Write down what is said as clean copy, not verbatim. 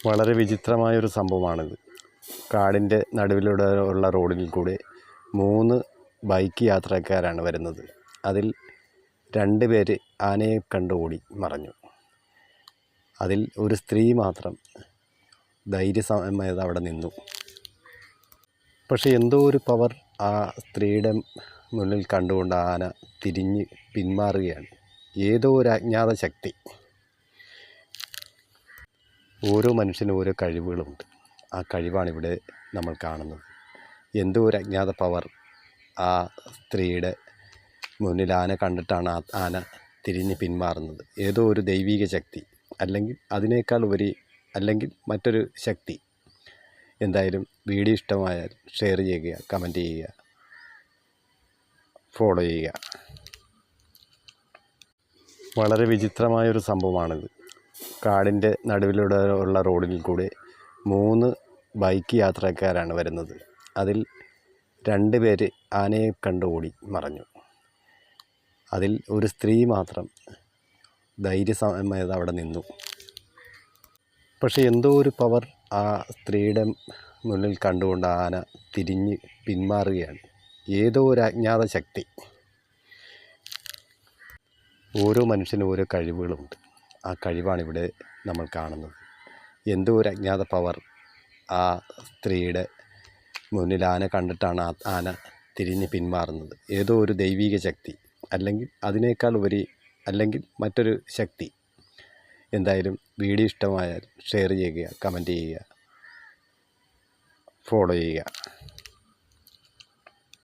വളരെ വിചിത്രമായൊരു സംഭവമാണിത്. കാടിൻ്റെ നടുവിലൂടെ ഉള്ള റോഡിൽ കൂടെ 3 ബൈക്ക് യാത്രക്കാരാണ് വരുന്നത്. അതിൽ 2 പേര് ആനയെ കണ്ട് ഓടി മറഞ്ഞു. അതിൽ ഒരു സ്ത്രീ മാത്രം ധൈര്യസമേതം അവിടെ നിന്നു. പക്ഷേ എന്തോ ഒരു പവർ ആ സ്ത്രീയുടെ മുന്നിൽ കണ്ടുകൊണ്ട് ആന തിരിഞ്ഞ് പിന്മാറുകയാണ്. ഏതോ ഒരു അജ്ഞാത ശക്തി. ഓരോ മനുഷ്യനും ഓരോ കഴിവുകളുണ്ട്. ആ കഴിവാണിവിടെ നമ്മൾ കാണുന്നത്. എന്തോ ഒരു അജ്ഞാത പവർ ആ സ്ത്രീയുടെ മുന്നിൽ ആന കണ്ടിട്ടാണ് ആ ആന തിരിഞ്ഞ് പിന്മാറുന്നത്. ഏതോ ഒരു ദൈവിക ശക്തി, അല്ലെങ്കിൽ അതിനേക്കാൾ ഉപരി, അല്ലെങ്കിൽ മറ്റൊരു ശക്തി. എന്തായാലും വീഡിയോ ഇഷ്ടമായാൽ ഷെയർ ചെയ്യുക, കമൻറ്റ് ചെയ്യുക, ഫോളോ ചെയ്യുക. വളരെ വിചിത്രമായൊരു സംഭവമാണിത്. കാടിൻ്റെ നടുവിലൂടെ ഉള്ള റോഡിൽ കൂടെ 3 ബൈക്ക് യാത്രക്കാരാണ് വരുന്നത്. അതിൽ 2 പേര് ആനയെ കണ്ട് ഓടി മറഞ്ഞു. അതിൽ ഒരു സ്ത്രീ മാത്രം ധൈര്യസമേതം അവിടെ നിന്നു. പക്ഷേ എന്തോ ഒരു പവർ ആ സ്ത്രീയുടെ മുന്നിൽ കണ്ടുകൊണ്ട് ആന തിരിഞ്ഞ് പിന്മാറുകയാണ്. ഏതോ ഒരു അജ്ഞാത ശക്തി. ഓരോ മനുഷ്യനും ഓരോ കഴിവുകളുണ്ട്. ആ കഴിവാണിവിടെ നമ്മൾ കാണുന്നത്. എന്തോ ഒരു അജ്ഞാത പവർ ആ സ്ത്രീയുടെ മുന്നിൽ ആന കണ്ടിട്ടാണ് ആ ആന തിരിഞ്ഞ് പിന്മാറുന്നത്. ഏതോ ഒരു ദൈവിക ശക്തി, അല്ലെങ്കിൽ അതിനേക്കാൾ ഉപരി, അല്ലെങ്കിൽ മറ്റൊരു ശക്തി. എന്തായാലും വീഡിയോ ഇഷ്ടമായാൽ ഷെയർ ചെയ്യുക, കമൻറ്റ് ചെയ്യുക, ഫോളോ ചെയ്യുക.